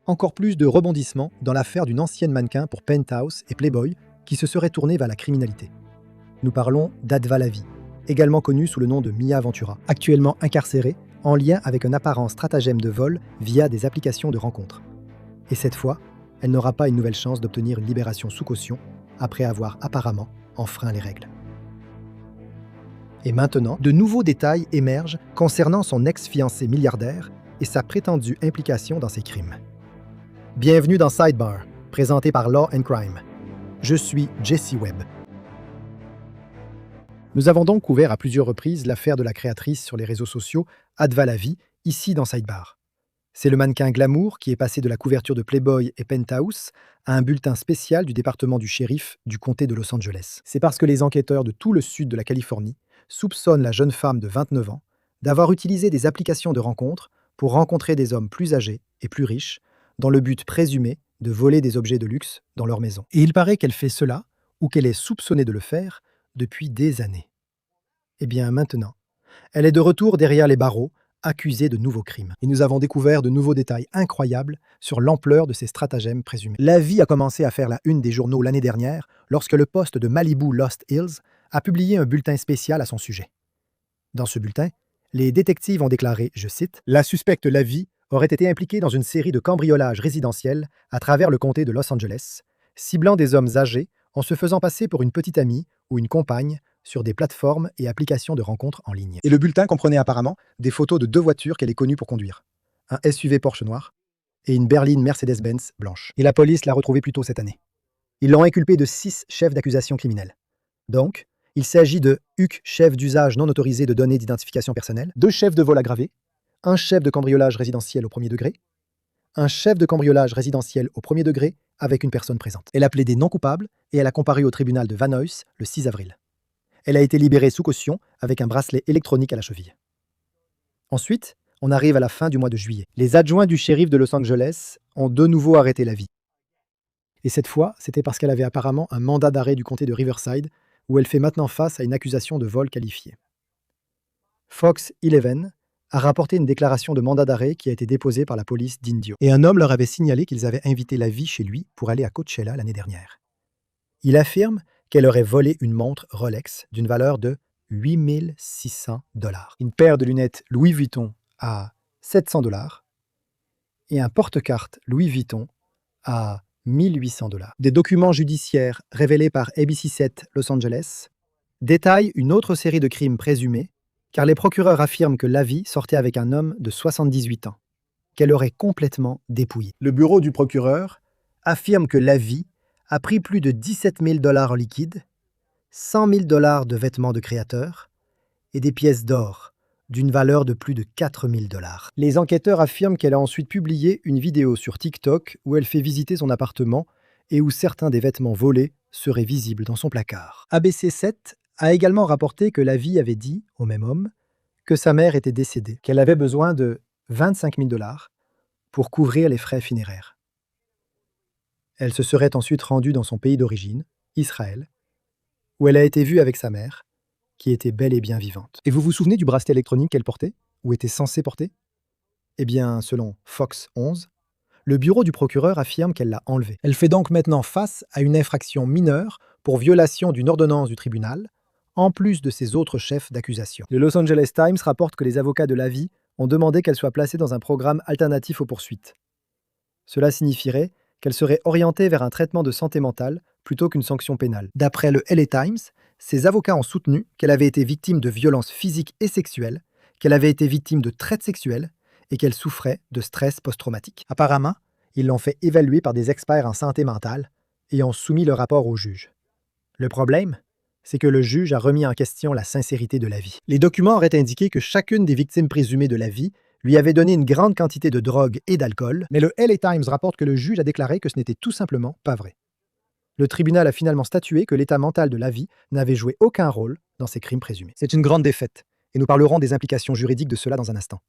Encore plus de rebondissements dans l'affaire d'une ancienne mannequin pour Penthouse et Playboy qui se serait tournée vers la criminalité. Nous parlons d'Adva Lavi, également connue sous le nom de Mia Ventura, actuellement incarcérée en lien avec un apparent stratagème de vol via des applications de rencontres. Et cette fois, elle n'aura pas une nouvelle chance d'obtenir une libération sous caution après avoir apparemment enfreint les règles. Et maintenant, de nouveaux détails émergent concernant son ex-fiancé milliardaire et sa prétendue implication dans ces crimes. Bienvenue dans Sidebar, présenté par Law & Crime. Je suis Jesse Webb. Nous avons donc couvert à plusieurs reprises l'affaire de la créatrice sur les réseaux sociaux, Adva Lavi, ici dans Sidebar. C'est le mannequin glamour qui est passé de la couverture de Playboy et Penthouse à un bulletin spécial du département du shérif du comté de Los Angeles. C'est parce que les enquêteurs de tout le sud de la Californie soupçonnent la jeune femme de 29 ans d'avoir utilisé des applications de rencontres pour rencontrer des hommes plus âgés et plus riches, dans le but présumé de voler des objets de luxe dans leur maison. Et il paraît qu'elle fait cela, ou qu'elle est soupçonnée de le faire, depuis des années. Eh bien maintenant, elle est de retour derrière les barreaux, accusée de nouveaux crimes. Et nous avons découvert de nouveaux détails incroyables sur l'ampleur de ces stratagèmes présumés. La vie a commencé à faire la une des journaux l'année dernière, lorsque le poste de Malibu Lost Hills a publié un bulletin spécial à son sujet. Dans ce bulletin, les détectives ont déclaré, je cite, « La suspecte Lavi aurait été impliquée dans une série de cambriolages résidentiels à travers le comté de Los Angeles, ciblant des hommes âgés en se faisant passer pour une petite amie ou une compagne sur des plateformes et applications de rencontres en ligne. » Et le bulletin comprenait apparemment des photos de deux voitures qu'elle est connue pour conduire, un SUV Porsche noir et une berline Mercedes-Benz blanche. Et la police l'a retrouvée plus tôt cette année. Ils l'ont inculpée de 6 chefs d'accusation criminels. Donc, il s'agit de HUC, chef d'usage non autorisé de données d'identification personnelle, 2 chefs de vol aggravé, un chef de cambriolage résidentiel au premier degré, un chef de cambriolage résidentiel au premier degré avec une personne présente. Elle a plaidé non coupable et elle a comparu au tribunal de Van Nuys le 6 avril. Elle a été libérée sous caution avec un bracelet électronique à la cheville. Ensuite, on arrive à la fin du mois de juillet. Les adjoints du shérif de Los Angeles ont de nouveau arrêté Lavi. Et cette fois, c'était parce qu'elle avait apparemment un mandat d'arrêt du comté de Riverside où elle fait maintenant face à une accusation de vol qualifié. Fox 11 a rapporté une déclaration de mandat d'arrêt qui a été déposée par la police d'Indio. Et un homme leur avait signalé qu'ils avaient invité Lavi chez lui pour aller à Coachella l'année dernière. Il affirme qu'elle aurait volé une montre Rolex d'une valeur de 8 600 $, une paire de lunettes Louis Vuitton à 700 $, et un porte-carte Louis Vuitton à 1 800 $. Des documents judiciaires révélés par ABC7 Los Angeles détaillent une autre série de crimes présumés, car les procureurs affirment que Lavi sortait avec un homme de 78 ans, qu'elle aurait complètement dépouillé. Le bureau du procureur affirme que Lavi a pris plus de 17 000 $ en liquide, 100 000 $ de vêtements de créateurs et des pièces d'or d'une valeur de plus de 4 000 $. Les enquêteurs affirment qu'elle a ensuite publié une vidéo sur TikTok où elle fait visiter son appartement et où certains des vêtements volés seraient visibles dans son placard. ABC7 a également rapporté que Lavi avait dit au même homme que sa mère était décédée, qu'elle avait besoin de 25 000 $ pour couvrir les frais funéraires. Elle se serait ensuite rendue dans son pays d'origine, Israël, où elle a été vue avec sa mère, qui était bel et bien vivante. Et vous vous souvenez du bracelet électronique qu'elle portait, ou était censée porter? Eh bien, selon Fox 11, le bureau du procureur affirme qu'elle l'a enlevé. Elle fait donc maintenant face à une infraction mineure pour violation d'une ordonnance du tribunal, en plus de ses autres chefs d'accusation. Le Los Angeles Times rapporte que les avocats de Lavi ont demandé qu'elle soit placée dans un programme alternatif aux poursuites. Cela signifierait qu'elle serait orientée vers un traitement de santé mentale plutôt qu'une sanction pénale. D'après le LA Times, ses avocats ont soutenu qu'elle avait été victime de violences physiques et sexuelles, qu'elle avait été victime de traite sexuelle et qu'elle souffrait de stress post-traumatique. Apparemment, ils l'ont fait évaluer par des experts en santé mentale et ont soumis le rapport au juge. Le problème, c'est que le juge a remis en question la sincérité de Lavi. Les documents auraient indiqué que chacune des victimes présumées de Lavi lui avait donné une grande quantité de drogue et d'alcool, mais le LA Times rapporte que le juge a déclaré que ce n'était tout simplement pas vrai. Le tribunal a finalement statué que l'état mental de Lavi n'avait joué aucun rôle dans ces crimes présumés. C'est une grande défaite, et nous parlerons des implications juridiques de cela dans un instant.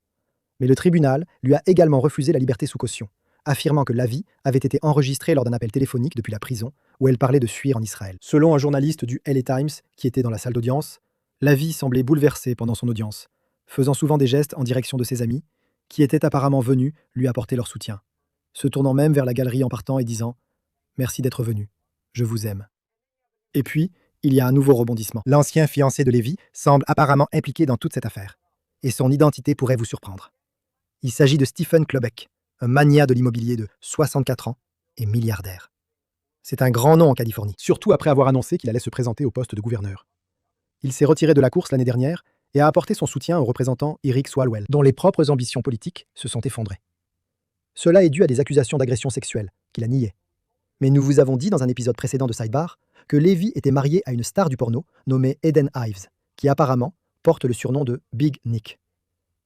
Mais le tribunal lui a également refusé la liberté sous caution, affirmant que Lavi avait été enregistrée lors d'un appel téléphonique depuis la prison, où elle parlait de fuir en Israël. Selon un journaliste du LA Times qui était dans la salle d'audience, Lavi semblait bouleversée pendant son audience, faisant souvent des gestes en direction de ses amis, qui étaient apparemment venus lui apporter leur soutien. se tournant même vers la galerie en partant et disant « Merci d'être venu, je vous aime ». Et puis, il y a un nouveau rebondissement. L'ancien fiancé de Lévi semble apparemment impliqué dans toute cette affaire, et son identité pourrait vous surprendre. Il s'agit de Stephen Klobeck, un magnat de l'immobilier de 64 ans et milliardaire. C'est un grand nom en Californie, surtout après avoir annoncé qu'il allait se présenter au poste de gouverneur. Il s'est retiré de la course l'année dernière et a apporté son soutien au représentant Eric Swalwell, dont les propres ambitions politiques se sont effondrées. Cela est dû à des accusations d'agression sexuelle, qu'il a niées. Mais nous vous avons dit dans un épisode précédent de Sidebar que Lévi était marié à une star du porno nommée Eden Ives, qui apparemment porte le surnom de Big Nick.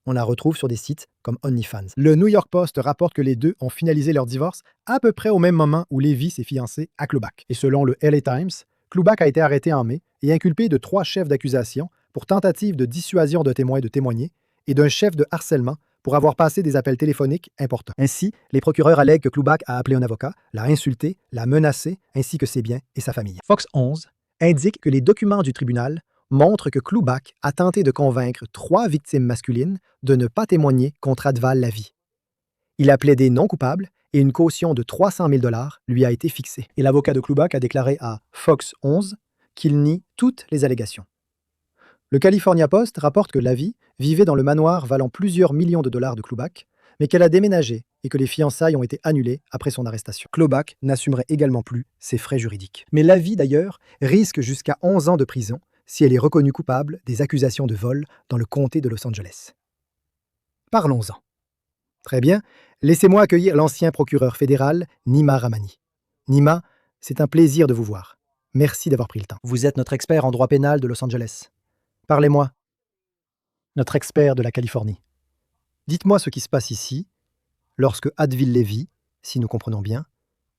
On la retrouve sur des sites comme OnlyFans. Le New York Post rapporte que les deux ont finalisé leur divorce à peu près au même moment où Lévi s'est fiancé à Klobuchar. Et selon le LA Times, Klobuchar a été arrêté en mai et inculpé de 3 chefs d'accusation pour tentative de dissuasion de témoins de témoigner et d'un chef de harcèlement pour avoir passé des appels téléphoniques importants. Ainsi, les procureurs allèguent que Klobuchar a appelé un avocat, l'a insulté, l'a menacé, ainsi que ses biens et sa famille. Fox 11 indique que les documents du tribunal montrent que Klobuchar a tenté de convaincre 3 victimes masculines de ne pas témoigner contre Adval Lavie. Il a plaidé non coupable et une caution de 300 000 $ lui a été fixée. Et l'avocat de Klobuchar a déclaré à Fox 11 qu'il nie toutes les allégations. Le California Post rapporte que Lavie vivait dans le manoir valant plusieurs millions de dollars de Klobuchar, mais qu'elle a déménagé et que les fiançailles ont été annulées après son arrestation. Klobuchar n'assumerait également plus ses frais juridiques. Mais Lavie, d'ailleurs, risque jusqu'à 11 ans de prison si elle est reconnue coupable des accusations de vol dans le comté de Los Angeles. Parlons-en. Très bien, laissez-moi accueillir l'ancien procureur fédéral, Nima Rahmani. Nima, c'est un plaisir de vous voir. Merci d'avoir pris le temps. Vous êtes notre expert en droit pénal de Los Angeles. Parlez-moi. Notre expert de la Californie. Dites-moi ce qui se passe ici, lorsque Advil Levy, si nous comprenons bien,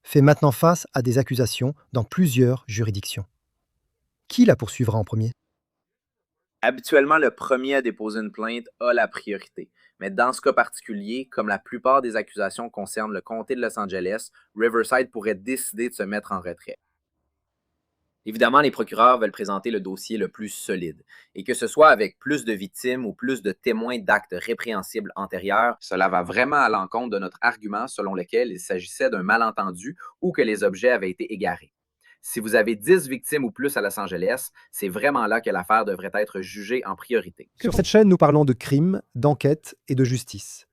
fait maintenant face à des accusations dans plusieurs juridictions. Qui la poursuivra en premier? Habituellement, le premier à déposer une plainte a la priorité. Mais dans ce cas particulier, comme la plupart des accusations concernent le comté de Los Angeles, Riverside pourrait décider de se mettre en retrait. Évidemment, les procureurs veulent présenter le dossier le plus solide. Et que ce soit avec plus de victimes ou plus de témoins d'actes répréhensibles antérieurs, cela va vraiment à l'encontre de notre argument selon lequel il s'agissait d'un malentendu ou que les objets avaient été égarés. Si vous avez 10 victimes ou plus à Los Angeles, c'est vraiment là que l'affaire devrait être jugée en priorité. Sur cette chaîne, nous parlons de crimes, d'enquête et de justice.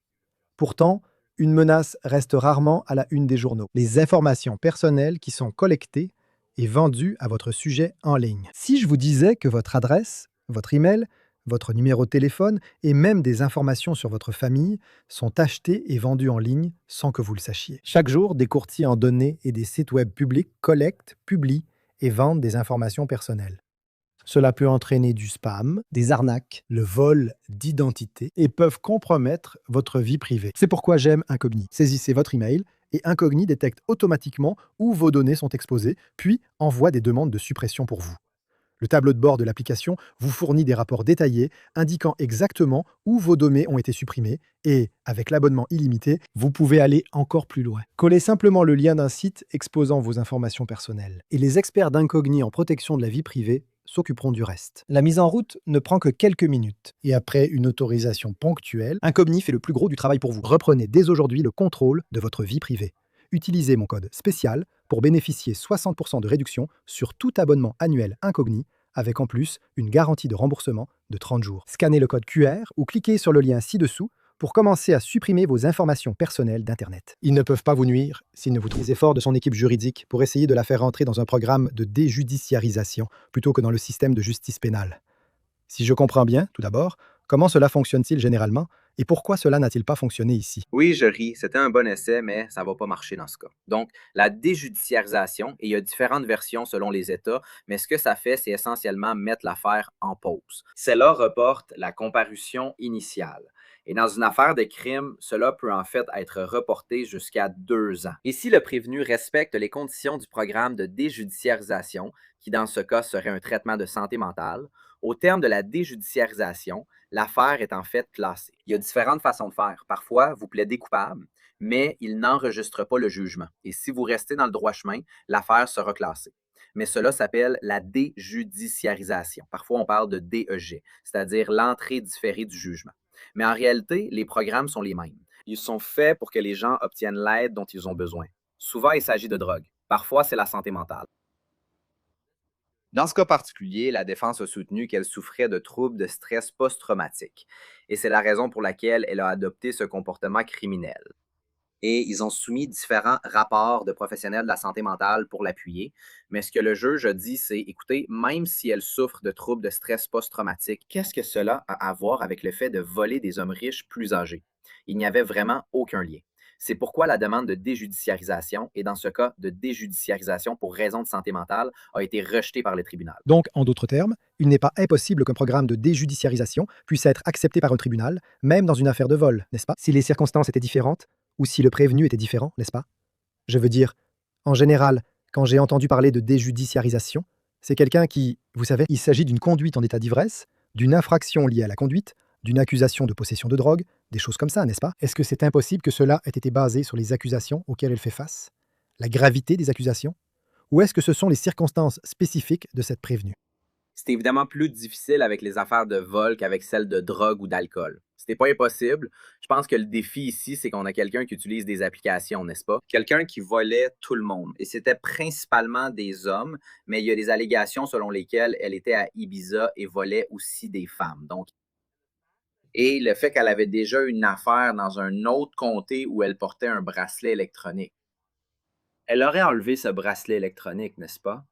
Pourtant, une menace reste rarement à la une des journaux. Les informations personnelles qui sont collectées et vendues à votre sujet en ligne. Si je vous disais que votre adresse, votre email, votre numéro de téléphone et même des informations sur votre famille sont achetées et vendues en ligne sans que vous le sachiez. Chaque jour, des courtiers en données et des sites web publics collectent, publient et vendent des informations personnelles. Cela peut entraîner du spam, des arnaques, le vol d'identité et peuvent compromettre votre vie privée. C'est pourquoi j'aime Incogni. Saisissez votre email et Incogni détecte automatiquement où vos données sont exposées, puis envoie des demandes de suppression pour vous. Le tableau de bord de l'application vous fournit des rapports détaillés indiquant exactement où vos données ont été supprimées et, avec l'abonnement illimité, vous pouvez aller encore plus loin. Collez simplement le lien d'un site exposant vos informations personnelles. Et les experts d'Incogni en protection de la vie privée s'occuperont du reste. La mise en route ne prend que quelques minutes. Et après une autorisation ponctuelle, Incogni fait le plus gros du travail pour vous. Reprenez dès aujourd'hui le contrôle de votre vie privée. Utilisez mon code spécial pour bénéficier 60% de réduction sur tout abonnement annuel Incogni, avec en plus une garantie de remboursement de 30 jours. Scannez le code QR ou cliquez sur le lien ci-dessous pour commencer à supprimer vos informations personnelles d'Internet. Ils ne peuvent pas vous nuire s'ils ne vous trouvent. Les efforts de son équipe juridique pour essayer de la faire rentrer dans un programme de déjudiciarisation plutôt que dans le système de justice pénale. Si je comprends bien, tout d'abord, comment cela fonctionne-t-il généralement et pourquoi cela n'a-t-il pas fonctionné ici? Oui, je ris, c'était un bon essai, mais ça ne va pas marcher dans ce cas. Donc, la déjudiciarisation, et il y a différentes versions selon les États, mais ce que ça fait, c'est essentiellement mettre l'affaire en pause. Cela reporte la comparution initiale. Et dans une affaire de crime, cela peut en fait être reporté jusqu'à 2 ans. Et si le prévenu respecte les conditions du programme de déjudiciarisation, qui dans ce cas serait un traitement de santé mentale, au terme de la déjudiciarisation, l'affaire est en fait classée. Il y a différentes façons de faire. Parfois, vous plaidez coupable, mais il n'enregistre pas le jugement. Et si vous restez dans le droit chemin, l'affaire sera classée. Mais cela s'appelle la déjudiciarisation. Parfois, on parle de DEG, c'est-à-dire l'entrée différée du jugement. Mais en réalité, les programmes sont les mêmes. Ils sont faits pour que les gens obtiennent l'aide dont ils ont besoin. Souvent, il s'agit de drogue. Parfois, c'est la santé mentale. Dans ce cas particulier, la défense a soutenu qu'elle souffrait de troubles de stress post-traumatique. Et c'est la raison pour laquelle elle a adopté ce comportement criminel. Et ils ont soumis différents rapports de professionnels de la santé mentale pour l'appuyer. Mais ce que le juge a dit, c'est, écoutez, même si elle souffre de troubles de stress post-traumatique, qu'est-ce que cela a à voir avec le fait de voler des hommes riches plus âgés? Il n'y avait vraiment aucun lien. C'est pourquoi la demande de déjudiciarisation, et dans ce cas de déjudiciarisation pour raison de santé mentale, a été rejetée par le tribunal. Donc, en d'autres termes, il n'est pas impossible qu'un programme de déjudiciarisation puisse être accepté par un tribunal, même dans une affaire de vol, n'est-ce pas? Si les circonstances étaient différentes, ou si le prévenu était différent, n'est-ce pas? Je veux dire, en général, quand j'ai entendu parler de déjudiciarisation, c'est quelqu'un qui, vous savez, il s'agit d'une conduite en état d'ivresse, d'une infraction liée à la conduite, d'une accusation de possession de drogue, des choses comme ça, n'est-ce pas? Est-ce que c'est impossible que cela ait été basé sur les accusations auxquelles elle fait face? La gravité des accusations? Ou est-ce que ce sont les circonstances spécifiques de cette prévenue? C'est évidemment plus difficile avec les affaires de vol qu'avec celles de drogue ou d'alcool. C'était pas impossible. Je pense que le défi ici, c'est qu'on a quelqu'un qui utilise des applications, n'est-ce pas? Quelqu'un qui volait tout le monde. Et c'était principalement des hommes, mais il y a des allégations selon lesquelles elle était à Ibiza et volait aussi des femmes. Donc, et le fait qu'elle avait déjà une affaire dans un autre comté où elle portait un bracelet électronique. Elle aurait enlevé ce bracelet électronique, n'est-ce pas?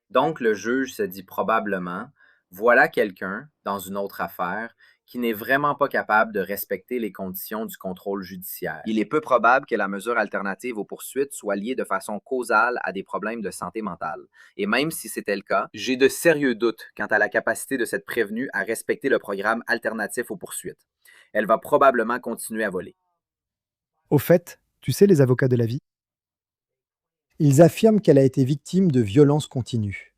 Donc, le juge se dit probablement, voilà quelqu'un, dans une autre affaire, qui n'est vraiment pas capable de respecter les conditions du contrôle judiciaire. Il est peu probable que la mesure alternative aux poursuites soit liée de façon causale à des problèmes de santé mentale. Et même si c'était le cas, j'ai de sérieux doutes quant à la capacité de cette prévenue à respecter le programme alternatif aux poursuites. Elle va probablement continuer à voler. Au fait, tu sais, les avocats de la vie, ils affirment qu'elle a été victime de violences continues.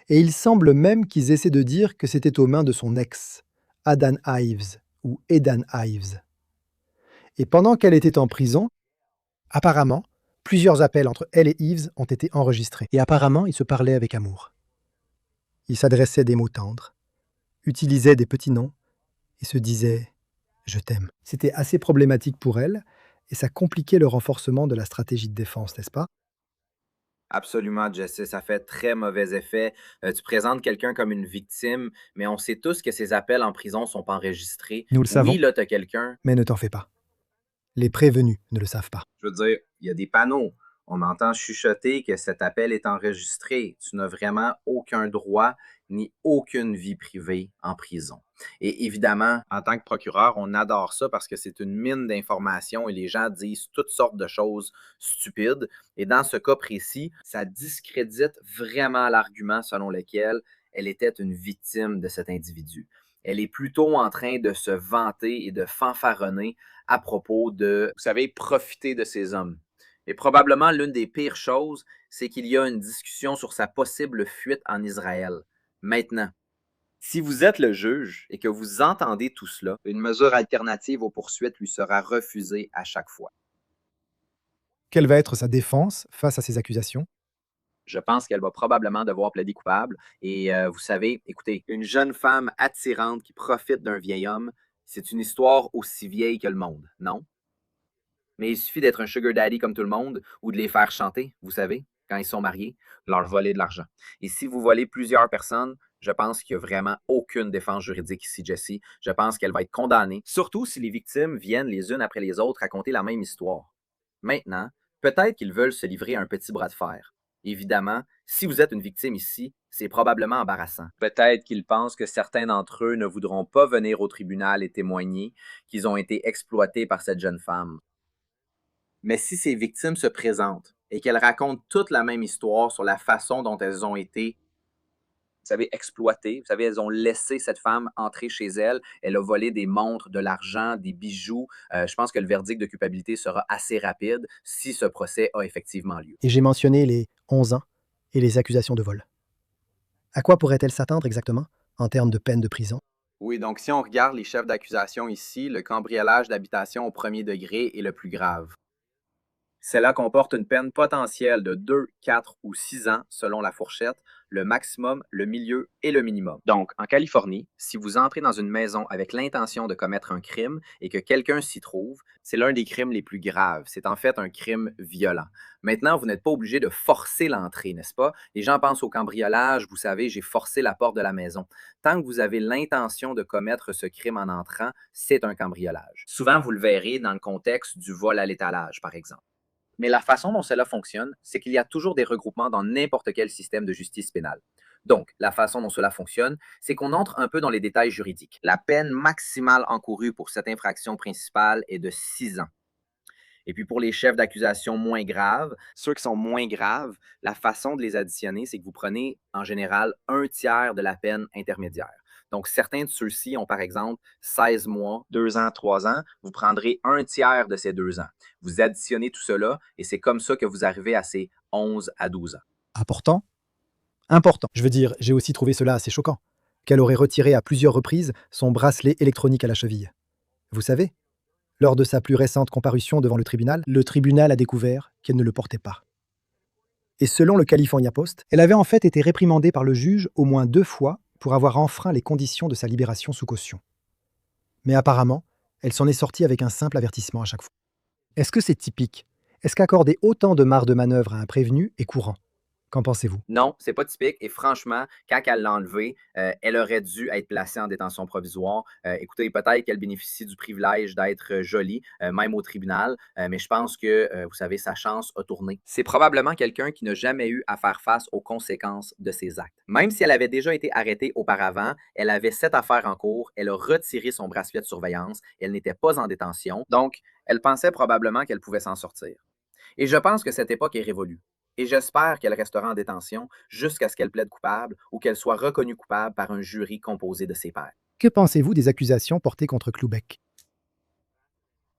Et il semble même qu'ils essaient de dire que c'était aux mains de son ex, Adan Ives ou Edan Ives. Et pendant qu'elle était en prison, apparemment, plusieurs appels entre elle et Ives ont été enregistrés. Et apparemment, ils se parlaient avec amour. Ils s'adressaient des mots tendres, utilisaient des petits noms et se disaient « je t'aime ». C'était assez problématique pour elle et ça compliquait le renforcement de la stratégie de défense, n'est-ce pas? Absolument, Jesse, ça fait très mauvais effet. Tu présentes quelqu'un comme une victime, mais on sait tous que ces appels en prison ne sont pas enregistrés. Nous le savons, Oui, là, tu as quelqu'un. mais ne t'en fais pas. Les prévenus ne le savent pas. Je veux dire, il y a des panneaux. On entend chuchoter que cet appel est enregistré. Tu n'as vraiment aucun droit ni aucune vie privée en prison. Et évidemment, en tant que procureur, on adore ça parce que c'est une mine d'informations et les gens disent toutes sortes de choses stupides. Et dans ce cas précis, ça discrédite vraiment l'argument selon lequel elle était une victime de cet individu. Elle est plutôt en train de se vanter et de fanfaronner à propos de, vous savez, profiter de ces hommes. Et probablement l'une des pires choses, c'est qu'il y a une discussion sur sa possible fuite en Israël. Maintenant, si vous êtes le juge et que vous entendez tout cela, une mesure alternative aux poursuites lui sera refusée à chaque fois. Quelle va être sa défense face à ces accusations? Je pense qu'elle va probablement devoir plaider coupable. Et vous savez, écoutez, une jeune femme attirante qui profite d'un vieil homme, c'est une histoire aussi vieille que le monde, non? Mais il suffit d'être un sugar daddy comme tout le monde ou de les faire chanter, vous savez, quand ils sont mariés, leur voler de l'argent. Et si vous volez plusieurs personnes, je pense qu'il n'y a vraiment aucune défense juridique ici, Jessie. Je pense qu'elle va être condamnée, surtout si les victimes viennent les unes après les autres raconter la même histoire. Maintenant, peut-être qu'ils veulent se livrer à un petit bras de fer. Évidemment, si vous êtes une victime ici, c'est probablement embarrassant. Peut-être qu'ils pensent que certains d'entre eux ne voudront pas venir au tribunal et témoigner qu'ils ont été exploités par cette jeune femme. Mais si ces victimes se présentent et qu'elles racontent toute la même histoire sur la façon dont elles ont été, vous savez, exploitées, vous savez, elles ont laissé cette femme entrer chez elles, elle a volé des montres, de l'argent, des bijoux, je pense que le verdict de culpabilité sera assez rapide si ce procès a effectivement lieu. Et j'ai mentionné les 11 ans et les accusations de vol. À quoi pourrait-elle s'attendre exactement en termes de peine de prison? Oui, donc si on regarde les chefs d'accusation ici, le cambriolage d'habitation au premier degré est le plus grave. Celle-là comporte une peine potentielle de 2, 4 ou 6 ans selon la fourchette, le maximum, le milieu et le minimum. Donc, en Californie, si vous entrez dans une maison avec l'intention de commettre un crime et que quelqu'un s'y trouve, c'est l'un des crimes les plus graves. C'est en fait un crime violent. Maintenant, vous n'êtes pas obligé de forcer l'entrée, n'est-ce pas? Les gens pensent au cambriolage, vous savez, j'ai forcé la porte de la maison. Tant que vous avez l'intention de commettre ce crime en entrant, c'est un cambriolage. Souvent, vous le verrez dans le contexte du vol à l'étalage, par exemple. Mais la façon dont cela fonctionne, c'est qu'il y a toujours des regroupements dans n'importe quel système de justice pénale. Donc, la façon dont cela fonctionne, c'est qu'on entre un peu dans les détails juridiques. La peine maximale encourue pour cette infraction principale est de 6 ans. Et puis pour les chefs d'accusation moins graves, ceux qui sont moins graves, la façon de les additionner, c'est que vous prenez en général un tiers de la peine intermédiaire. Donc, certains de ceux-ci ont par exemple 16 mois, 2 ans, 3 ans. Vous prendrez un tiers de ces 2 ans. Vous additionnez tout cela et c'est comme ça que vous arrivez à ces 11 à 12 ans. Important? Important. Je veux dire, j'ai aussi trouvé cela assez choquant. Qu'elle aurait retiré à plusieurs reprises son bracelet électronique à la cheville. Vous savez, lors de sa plus récente comparution devant le tribunal a découvert qu'elle ne le portait pas. Et selon le California Post, elle avait en fait été réprimandée par le juge au moins 2 fois pour avoir enfreint les conditions de sa libération sous caution. Mais apparemment, elle s'en est sortie avec un simple avertissement à chaque fois. Est-ce que c'est typique? Est-ce qu'accorder autant de marge de manœuvre à un prévenu est courant? Qu'en pensez-vous? Non, c'est pas typique. Et franchement, quand elle l'a enlevé, elle aurait dû être placée en détention provisoire. Écoutez, peut-être qu'elle bénéficie du privilège d'être jolie, même au tribunal, mais je pense que, vous savez, sa chance a tourné. C'est probablement quelqu'un qui n'a jamais eu à faire face aux conséquences de ses actes. Même si elle avait déjà été arrêtée auparavant, elle avait cette affaire en cours, elle a retiré son bracelet de surveillance, elle n'était pas en détention, donc elle pensait probablement qu'elle pouvait s'en sortir. Et je pense que cette époque est révolue. Et j'espère qu'elle restera en détention jusqu'à ce qu'elle plaide coupable ou qu'elle soit reconnue coupable par un jury composé de ses pairs. Que pensez-vous des accusations portées contre Cloubec?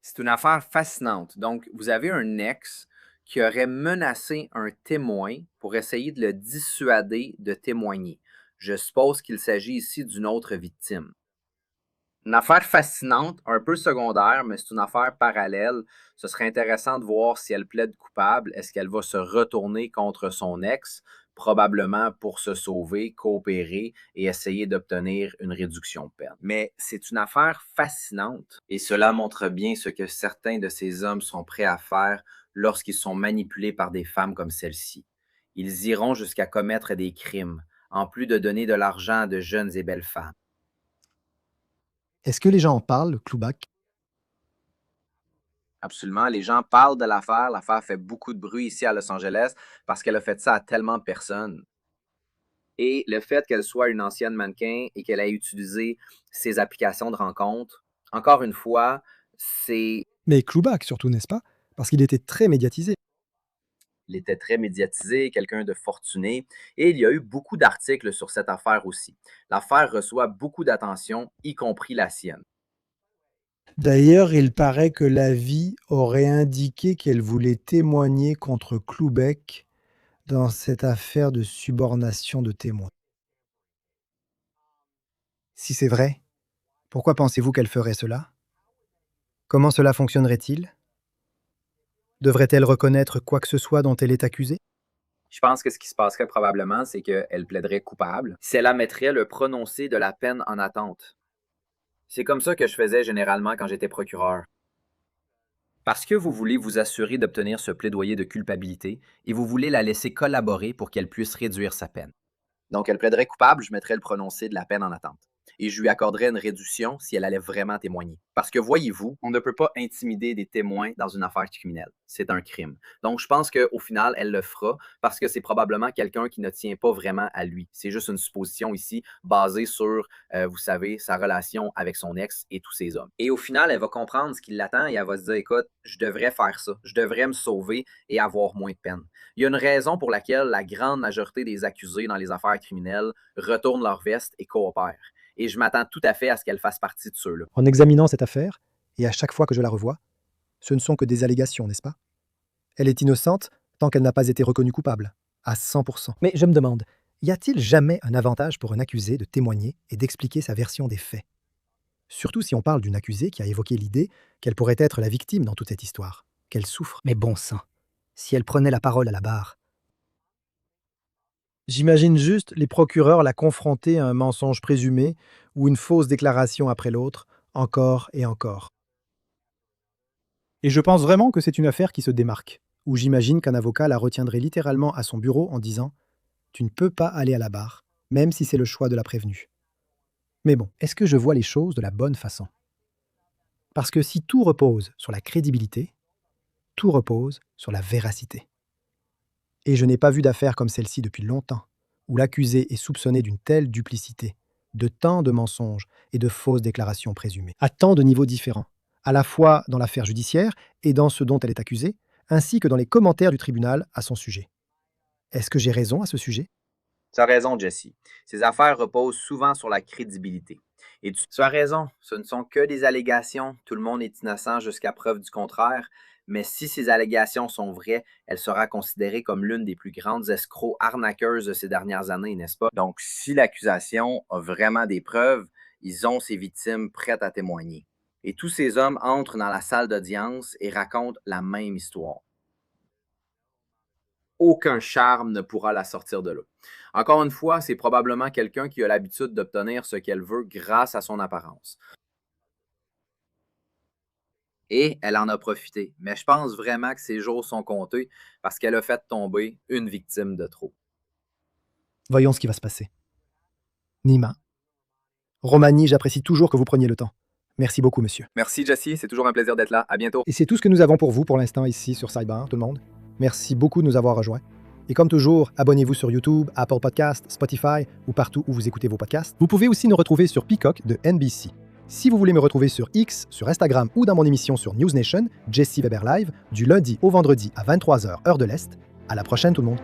C'est une affaire fascinante. Donc, vous avez un ex qui aurait menacé un témoin pour essayer de le dissuader de témoigner. Je suppose qu'il s'agit ici d'une autre victime. Une affaire fascinante, un peu secondaire, mais c'est une affaire parallèle. Ce serait intéressant de voir si elle plaide coupable. Est-ce qu'elle va se retourner contre son ex, probablement pour se sauver, coopérer et essayer d'obtenir une réduction de peine. Mais c'est une affaire fascinante et cela montre bien ce que certains de ces hommes sont prêts à faire lorsqu'ils sont manipulés par des femmes comme celle-ci. Ils iront jusqu'à commettre des crimes, en plus de donner de l'argent à de jeunes et belles femmes. Est-ce que les gens en parlent, Cloubac? Absolument. Les gens parlent de l'affaire. L'affaire fait beaucoup de bruit ici à Los Angeles parce qu'elle a fait ça à tellement de personnes. Et le fait qu'elle soit une ancienne mannequin et qu'elle ait utilisé ces applications de rencontres, encore une fois, c'est Mais Cloubac surtout, n'est-ce pas? Parce qu'il était très médiatisé. il était très médiatisé, quelqu'un de fortuné, et il y a eu beaucoup d'articles sur cette affaire aussi. L'affaire reçoit beaucoup d'attention, y compris la sienne. D'ailleurs, il paraît que la vie aurait indiqué qu'elle voulait témoigner contre Cloubec dans cette affaire de subornation de témoins. Si c'est vrai, pourquoi pensez-vous qu'elle ferait cela? Comment cela fonctionnerait-il? Devrait-elle reconnaître quoi que ce soit dont elle est accusée? Je pense que ce qui se passerait probablement, c'est qu'elle plaiderait coupable. C'est la mettrait le prononcé de la peine en attente. C'est comme ça que je faisais généralement quand j'étais procureur. Parce que vous voulez vous assurer d'obtenir ce plaidoyer de culpabilité et vous voulez la laisser collaborer pour qu'elle puisse réduire sa peine. Donc, elle plaiderait coupable, je mettrais le prononcé de la peine en attente. Et je lui accorderais une réduction si elle allait vraiment témoigner. Parce que voyez-vous, on ne peut pas intimider des témoins dans une affaire criminelle. C'est un crime. Donc, je pense qu'au final, elle le fera parce que c'est probablement quelqu'un qui ne tient pas vraiment à lui. C'est juste une supposition ici basée sur, vous savez, sa relation avec son ex et tous ses hommes. Et au final, elle va comprendre ce qui l'attend et elle va se dire, écoute, je devrais faire ça. Je devrais me sauver et avoir moins de peine. Il y a une raison pour laquelle la grande majorité des accusés dans les affaires criminelles retournent leur veste et coopèrent. Et je m'attends tout à fait à ce qu'elle fasse partie de ceux-là. En examinant cette affaire, et à chaque fois que je la revois, ce ne sont que des allégations, n'est-ce pas? Elle est innocente tant qu'elle n'a pas été reconnue coupable, à 100%. Mais je me demande, y a-t-il jamais un avantage pour un accusé de témoigner et d'expliquer sa version des faits? Surtout si on parle d'une accusée qui a évoqué l'idée qu'elle pourrait être la victime dans toute cette histoire, qu'elle souffre. Mais bon sang, Si elle prenait la parole à la barre. J'imagine juste les procureurs la confronter à un mensonge présumé ou une fausse déclaration après l'autre, encore et encore. Et je pense vraiment que c'est une affaire qui se démarque, où j'imagine qu'un avocat la retiendrait littéralement à son bureau en disant « Tu ne peux pas aller à la barre, même si c'est le choix de la prévenue. » Mais bon, est-ce que je vois les choses de la bonne façon? Parce que si tout repose sur la crédibilité, tout repose sur la véracité. Et je n'ai pas vu d'affaire comme celle-ci depuis longtemps, où l'accusé est soupçonné d'une telle duplicité, de tant de mensonges et de fausses déclarations présumées, à tant de niveaux différents, à la fois dans l'affaire judiciaire et dans ce dont elle est accusée, ainsi que dans les commentaires du tribunal à son sujet. Est-ce que j'ai raison à ce sujet? Tu as raison, Jesse. Ces affaires reposent souvent sur la crédibilité. Et tu as raison, ce ne sont que des allégations. Tout le monde est innocent jusqu'à preuve du contraire. Mais si ces allégations sont vraies, elle sera considérée comme l'une des plus grandes escrocs arnaqueuses de ces dernières années, n'est-ce pas? Donc, si l'accusation a vraiment des preuves, ils ont ces victimes prêtes à témoigner. Et tous ces hommes entrent dans la salle d'audience et racontent la même histoire. Aucun charme ne pourra la sortir de là. Encore une fois, c'est probablement quelqu'un qui a l'habitude d'obtenir ce qu'elle veut grâce à son apparence. Et elle en a profité. Mais je pense vraiment que ses jours sont comptés parce qu'elle a fait tomber une victime de trop. Voyons ce qui va se passer. Nima. Romani, j'apprécie toujours que vous preniez le temps. Merci beaucoup, monsieur. Merci, Jesse. C'est toujours un plaisir d'être là. À bientôt. Et c'est tout ce que nous avons pour vous pour l'instant ici sur Sidebar, tout le monde. Merci beaucoup de nous avoir rejoints. Et comme toujours, abonnez-vous sur YouTube, Apple Podcasts, Spotify ou partout où vous écoutez vos podcasts. Vous pouvez aussi nous retrouver sur Peacock de NBC. Si vous voulez me retrouver sur X, sur Instagram ou dans mon émission sur News Nation, Jesse Weber Live, du lundi au vendredi à 23h heure de l'Est. À la prochaine tout le monde.